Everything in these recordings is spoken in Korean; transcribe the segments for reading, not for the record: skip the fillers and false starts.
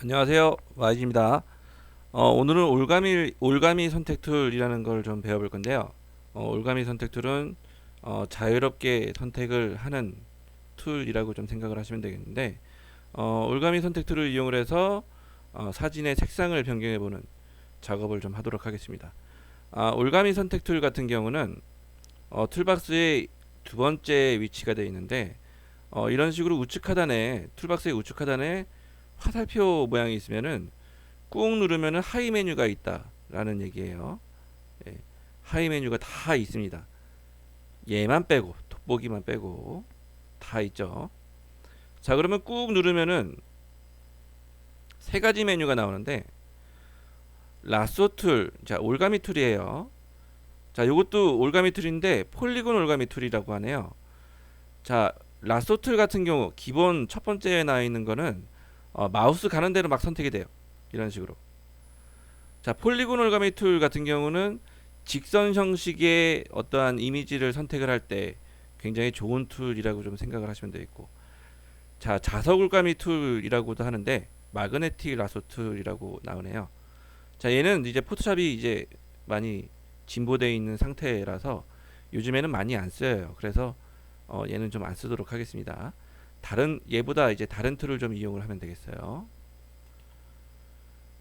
안녕하세요. YG입니다. 오늘은 올가미 선택 툴이라는 걸 좀 배워볼 건데요. 올가미 선택 툴은 자유롭게 선택을 하는 툴이라고 좀 생각을 하시면 되겠는데, 올가미 선택 툴을 이용을 해서 사진의 색상을 변경해 보는 작업을 좀 하도록 하겠습니다. 올가미 선택 툴 같은 경우는 툴박스의 두 번째 위치가 되어 있는데, 이런 식으로 우측 하단에 툴박스의 우측 하단에 화살표 모양이 있으면은 꾹 누르면은 하이 메뉴가 있다라는 얘기예요. 예, 하이 메뉴가 다 있습니다. 얘만 빼고 돋보기만 빼고 다 있죠. 자, 그러면 꾹 누르면은 세 가지 메뉴가 나오는데, 라쏘 툴, 자, 올가미 툴이에요. 자, 요것도 올가미 툴인데 폴리곤 올가미 툴이라고 하네요. 자, 라쏘 툴 같은 경우 기본 첫 번째에 나와 있는 거는 마우스 가는 대로 막 선택이 돼요. 이런 식으로. 자, 폴리곤 올가미 툴 같은 경우는 직선 형식의 어떠한 이미지를 선택을 할 때 굉장히 좋은 툴이라고 좀 생각을 하시면 되겠고, 자, 자석 올가미 툴이라고도 하는데 마그네틱 라소 툴이라고 나오네요. 자, 얘는 이제 포토샵이 이제 많이 진보되어 있는 상태라서 요즘에는 많이 안 쓰여요. 그래서 얘는 좀 안 쓰도록 하겠습니다. 다른 얘보다 이제 다른 툴을 좀 이용을 하면 되겠어요.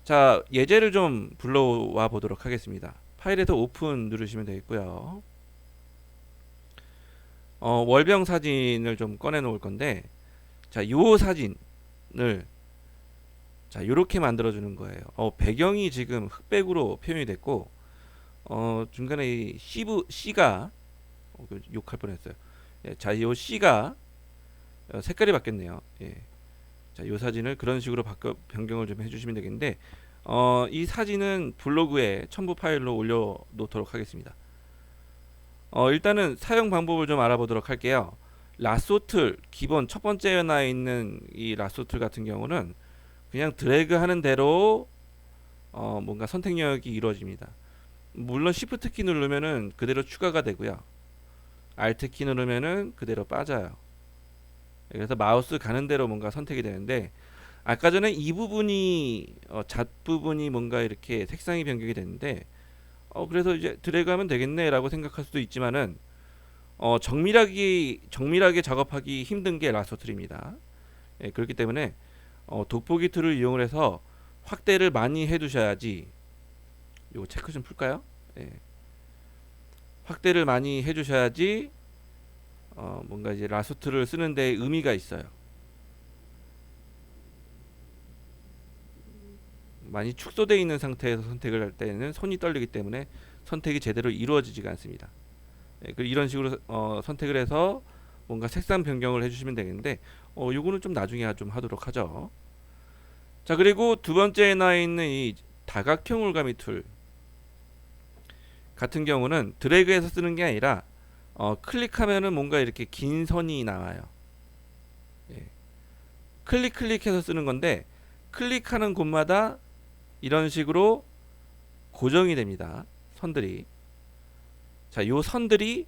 자, 예제를 좀 불러와 보도록 하겠습니다. 파일에서 오픈 누르시면 되겠고요. 월병 사진을 좀 꺼내 놓을 건데, 자, 요 사진을 자, 요렇게 만들어 주는 거예요. 배경이 지금 흑백으로 표현이 됐고, 중간에 이 C가 욕할 뻔했어요. 예, 자, 요 C가 색깔이 바뀌었네요. 예. 자, 요 사진을 그런 식으로 바꿔 변경을 좀 해주시면 되겠는데, 이 사진은 블로그에 첨부 파일로 올려 놓도록 하겠습니다. 일단은 사용 방법을 좀 알아보도록 할게요. 라쏘틀 기본 첫 번째에 나 있는 이 라쏘틀 같은 경우는 그냥 드래그 하는 대로 뭔가 선택력이 이루어집니다. 물론 Shift 키 누르면은 그대로 추가가 되고요. Alt 키 누르면은 그대로 빠져요. 그래서 마우스 가는 대로 뭔가 선택이 되는데, 아까 전에 이 부분이 잡 부분이 뭔가 이렇게 색상이 변경이 됐는데, 그래서 이제 드래그하면 되겠네라고 생각할 수도 있지만은 정밀하게 작업하기 힘든 게 라소툴입니다. 예, 그렇기 때문에 돋보기 툴을 이용을 해서 확대를 많이 해두셔야지. 요거 체크 좀 풀까요? 예, 확대를 많이 해주셔야지 뭔가 이제 라소툴을 쓰는데 의미가 있어요. 많이 축소되어 있는 상태에서 선택을 할 때는 손이 떨리기 때문에 선택이 제대로 이루어지지가 않습니다. 예, 이런 식으로 선택을 해서 뭔가 색상 변경을 해주시면 되겠는데, 요거는 좀 나중에 좀 하도록 하죠. 자, 그리고 두 번째에 나와 있는 이 다각형 올가미 툴 같은 경우는 드래그해서 쓰는 게 아니라 클릭하면은 뭔가 이렇게 긴 선이 나와요. 예. 클릭해서 쓰는 건데, 클릭하는 곳마다 이런 식으로 고정이 됩니다. 선들이. 자, 요 선들이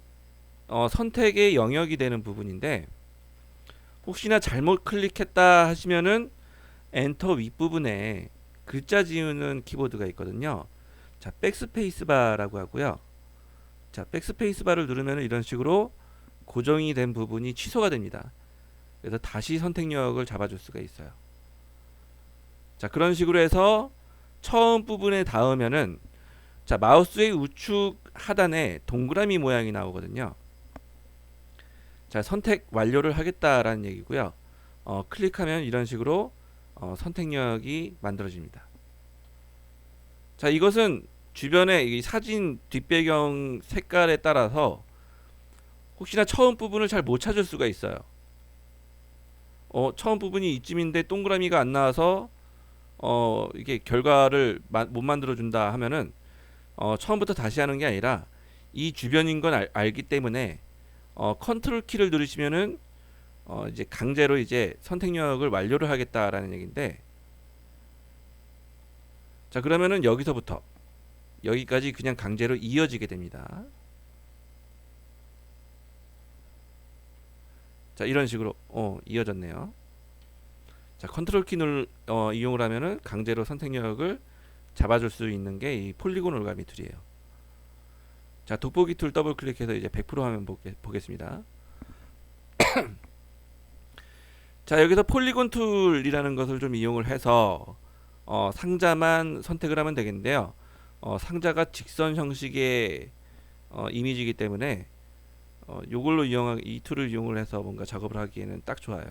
선택의 영역이 되는 부분인데, 혹시나 잘못 클릭했다 하시면은 엔터 윗부분에 글자 지우는 키보드가 있거든요. 자, 백스페이스 바라고 하고요. 자, 백스페이스 바를 누르면 이런 식으로 고정이 된 부분이 취소가 됩니다. 그래서 다시 선택력을 잡아줄 수가 있어요. 자, 그런 식으로 해서 처음 부분에 닿으면은, 자, 마우스의 우측 하단에 동그라미 모양이 나오거든요. 자, 선택 완료를 하겠다라는 얘기고요. 클릭하면 이런 식으로 선택력이 만들어집니다. 자, 이것은 주변에 이 사진 뒷배경 색깔에 따라서 혹시나 처음 부분을 잘 못 찾을 수가 있어요. 처음 부분이 이쯤인데 동그라미가 안 나와서 이게 결과를 못 만들어 준다 하면은 처음부터 다시 하는 게 아니라 이 주변인 건 알기 때문에 컨트롤 키를 누르시면은 이제 강제로 이제 선택력을 완료를 하겠다라는 얘기인데, 자, 그러면은 여기서부터 여기까지 그냥 강제로 이어지게 됩니다. 자, 이런 식으로 이어졌네요. 자, 컨트롤 키 이용을 하면은 강제로 선택력을 잡아줄 수 있는 게 이 폴리곤 올가미 툴이에요. 자, 돋보기 툴 더블 클릭해서 이제 100% 화면 보겠습니다. 자, 여기서 폴리곤 툴이라는 것을 좀 이용을 해서 상자만 선택을 하면 되겠는데요. 상자가 직선 형식의 이미지이기 때문에 이 툴을 이용을 해서 뭔가 작업을 하기에는 딱 좋아요.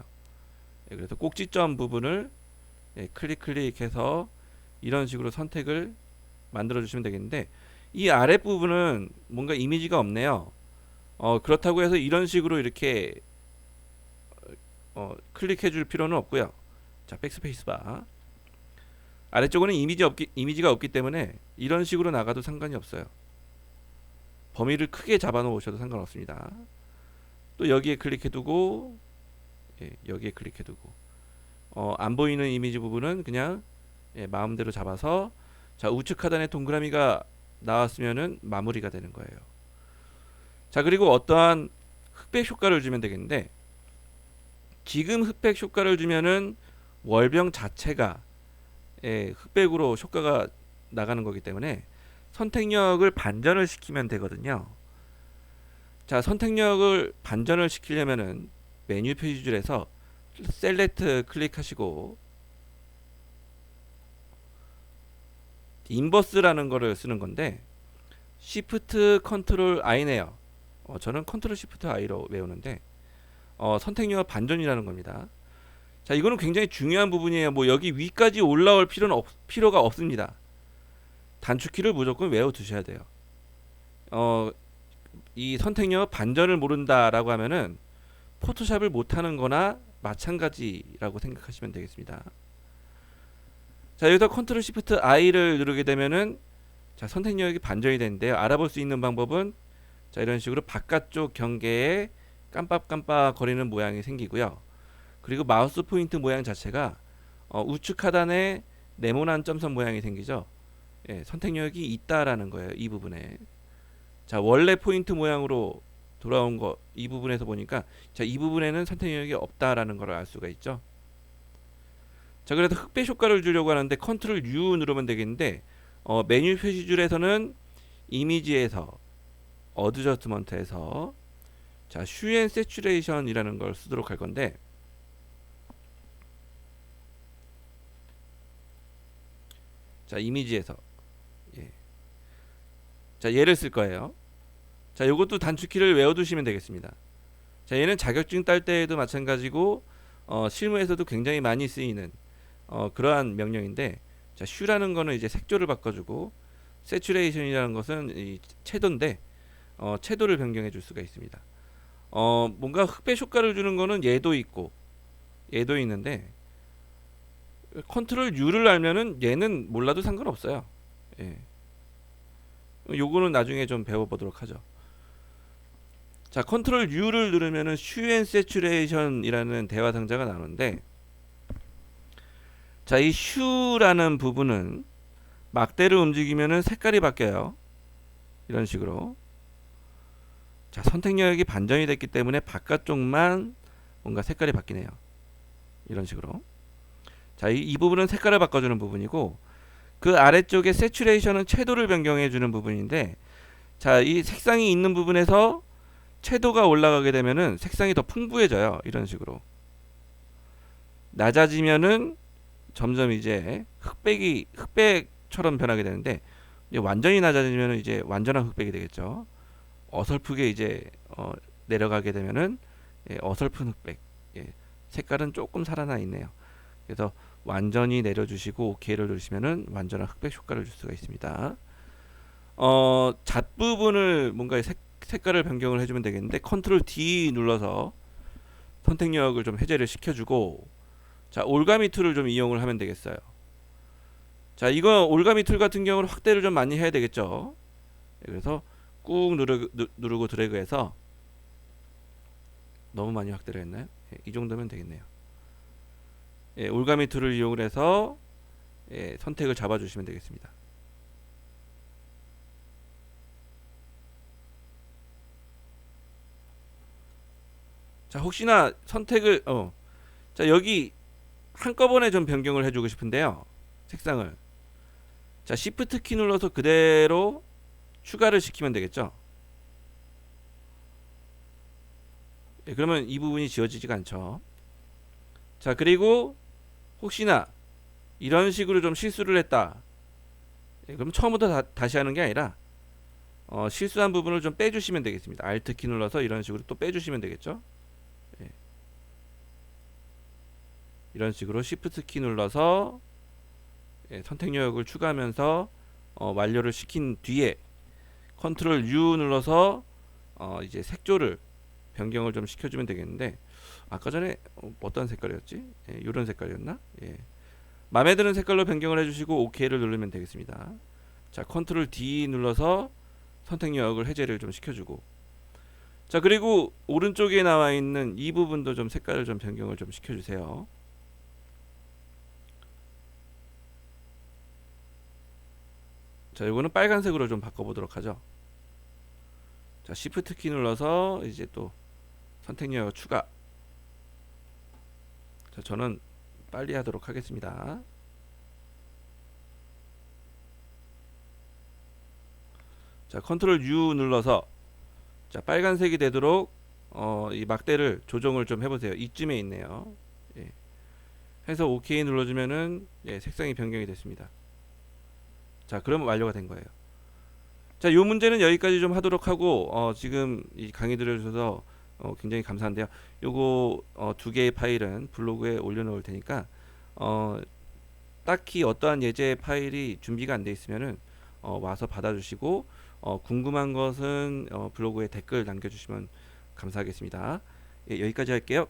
예, 그래서 꼭지점 부분을 클릭해서 이런 식으로 선택을 만들어 주시면 되겠는데, 이 아랫 부분은 뭔가 이미지가 없네요. 그렇다고 해서 이런 식으로 이렇게 클릭해 줄 필요는 없고요. 자, 백스페이스 바. 아래쪽은 이미지가 없기 때문에 이런 식으로 나가도 상관이 없어요. 범위를 크게 잡아 놓으셔도 상관없습니다. 또 여기에 클릭해 두고, 여기에 클릭해 두고, 안 보이는 이미지 부분은 그냥 마음대로 잡아서, 자, 우측 하단에 동그라미가 나왔으면은 마무리가 되는 거예요. 자, 그리고 어떠한 흑백 효과를 주면 되겠는데, 지금 흑백 효과를 주면은 월병 자체가 흑백으로 효과가 나가는 거기 때문에 선택력을 반전을 시키면 되거든요. 자, 선택력을 반전을 시키려면은 메뉴 표시줄에서 셀렉트 클릭하시고 인버스라는 거를 쓰는 건데, Shift Ctrl I네요. 저는 Ctrl Shift I로 외우는데 선택력 반전이라는 겁니다. 자, 이거는 굉장히 중요한 부분이에요. 뭐 여기 위까지 올라올 필요가 없습니다. 단축키를 무조건 외워 두셔야 돼요. 이 선택력 반전을 모른다라고 하면은 포토샵을 못하는 거나 마찬가지라고 생각하시면 되겠습니다. 자, 여기서 컨트롤 시프트 I를 누르게 되면은 자, 선택력이 반전이 되는데요. 알아볼 수 있는 방법은 자, 이런 식으로 바깥쪽 경계에 깜빡깜빡 거리는 모양이 생기고요. 그리고 마우스 포인트 모양 자체가 우측 하단에 네모난 점선 모양이 생기죠. 예, 선택력이 있다라는 거예요. 이 부분에. 자, 원래 포인트 모양으로 돌아온 거 이 부분에서 보니까 자, 이 부분에는 선택력이 없다라는 걸 알 수가 있죠. 자, 그래서 흑백 효과를 주려고 하는데 컨트롤 U 누르면 되겠는데 메뉴 표시줄에서는 이미지에서 어드저스먼트에서 자, 슈 앤 세츄레이션이라는 걸 쓰도록 할 건데, 자, 이미지에서 자, 얘를 쓸 거예요. 자, 요것도 단축키를 외워두시면 되겠습니다. 자, 얘는 자격증 딸 때에도 마찬가지고 실무에서도 굉장히 많이 쓰이는 그러한 명령인데, 자, 슈라는 거는 이제 색조를 바꿔주고 세츄레이션이라는 것은 이 채도인데 채도를 변경해 줄 수가 있습니다. 뭔가 흑백 효과를 주는 거는 얘도 있고 얘도 있는데 컨트롤 U를 알면은 얘는 몰라도 상관없어요. 예. 요거는 나중에 좀 배워보도록 하죠. 자, 컨트롤 U를 누르면은 슈 앤 세츄레이션이라는 대화 상자가 나오는데, 자, 이 슈라는 부분은 막대를 움직이면은 색깔이 바뀌어요. 이런 식으로. 자, 선택력이 반전이 됐기 때문에 바깥쪽만 뭔가 색깔이 바뀌네요. 이런 식으로. 자, 이 부분은 색깔을 바꿔주는 부분이고, 그 아래쪽에 세츄레이션은 채도를 변경해 주는 부분인데, 자, 이 색상이 있는 부분에서 채도가 올라가게 되면은 색상이 더 풍부해져요. 이런 식으로. 낮아지면은 점점 이제 흑백처럼 변하게 되는데, 이제 완전히 낮아지면은 이제 완전한 흑백이 되겠죠. 어설프게 이제 내려가게 되면은 어설픈 흑백. 색깔은 조금 살아나 있네요. 그래서 완전히 내려주시고 OK를 누르시면은 완전한 흑백 효과를 줄 수가 있습니다. 잡부분을 뭔가 색깔을 변경을 해주면 되겠는데 컨트롤 D 눌러서 선택력을 좀 해제를 시켜주고, 자, 올가미 툴을 좀 이용을 하면 되겠어요. 자, 이거 올가미 툴 같은 경우는 확대를 좀 많이 해야 되겠죠. 그래서 꾹 누르고 드래그해서, 너무 많이 확대를 했나요? 이 정도면 되겠네요. 올가미 툴을 이용을 해서 선택을 잡아주시면 되겠습니다. 자, 혹시나 선택을 자, 여기 한꺼번에 좀 변경을 해주고 싶은데요. 색상을. 자, Shift 키 눌러서 그대로 추가를 시키면 되겠죠. 예, 그러면 이 부분이 지워지지가 않죠. 자, 그리고 혹시나 이런 식으로 좀 실수를 했다. 예, 그럼 처음부터 다시 하는 게 아니라 실수한 부분을 좀 빼주시면 되겠습니다. Alt 키 눌러서 이런 식으로 또 빼주시면 되겠죠. 예, 이런 식으로 Shift 키 눌러서 예, 선택 요역을 추가하면서 완료를 시킨 뒤에 Ctrl U 눌러서 이제 색조를 변경을 좀 시켜주면 되겠는데, 아까 전에 어떤 색깔이었지? 예, 이런 색깔이었나? 예. 마음에 드는 색깔로 변경을 해주시고 OK를 누르면 되겠습니다. 자, Ctrl D 눌러서 선택 요역을 해제를 좀 시켜주고, 자, 그리고 오른쪽에 나와 있는 이 부분도 좀 색깔을 좀 변경을 좀 시켜주세요. 자, 이거는 빨간색으로 좀 바꿔보도록 하죠. 자, Shift 키 눌러서 이제 또 선택 요역 추가. 자, 저는 빨리 하도록 하겠습니다. 자, Ctrl U 눌러서 자, 빨간색이 되도록 이 막대를 조정을 좀 해보세요. 이쯤에 있네요. 예. 해서 OK 눌러주면은 예, 색상이 변경이 됐습니다. 자, 그러면 완료가 된 거예요. 자, 요 문제는 여기까지 좀 하도록 하고 지금 이 강의 들어주셔서 굉장히 감사한데요. 요거 두 개의 파일은 블로그에 올려놓을 테니까 딱히 어떠한 예제 파일이 준비가 안 돼 있으면은 와서 받아주시고 궁금한 것은 블로그에 댓글 남겨주시면 감사하겠습니다. 예, 여기까지 할게요.